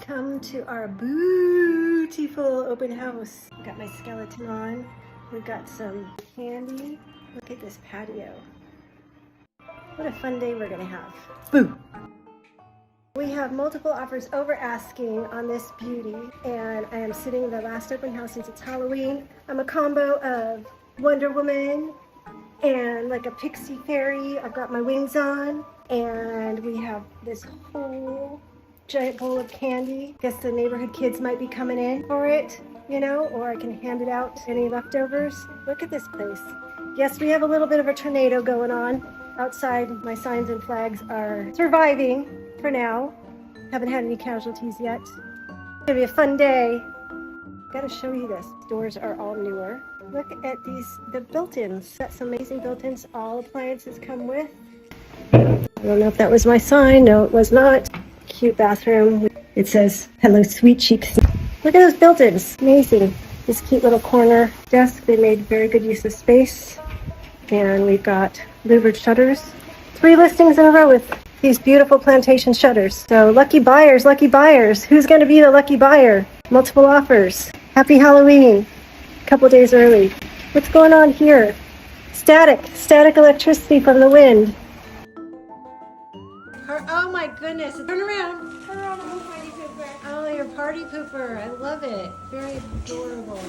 Come to our beautiful open house. Got my skeleton on. We've got some candy. Look at this patio. What a fun day we're gonna have. Boo! We have multiple offers over asking on this beauty, and I am sitting in the last open house since it's Halloween. I'm a combo of Wonder Woman and like a pixie fairy. I've got my wings on, and we have this whole giant bowl of candy. Guess the neighborhood kids might be coming in for it, you know, or I can hand it out to any leftovers. Look at this place. Yes, we have a little bit of a tornado going on. Outside, my signs and flags are surviving for now. Haven't had any casualties yet. It's gonna be a fun day. Gotta show you this. Doors are all newer. Look at the built-ins. Got some amazing built-ins. All appliances come with. I don't know if that was my sign. No, it was not. Cute bathroom. It says, "Hello, sweet cheeks." Look at those built-ins. Amazing. This cute little corner desk. They made very good use of space. And we've got louvered shutters. 3 listings in a row with these beautiful plantation shutters. So lucky buyers, lucky buyers. Who's going to be the lucky buyer? Multiple offers. Happy Halloween. A couple days early. What's going on here? Static electricity from the wind. Oh my goodness. Turn around. Turn around, little party pooper. Oh, your party pooper. I love it. Very adorable.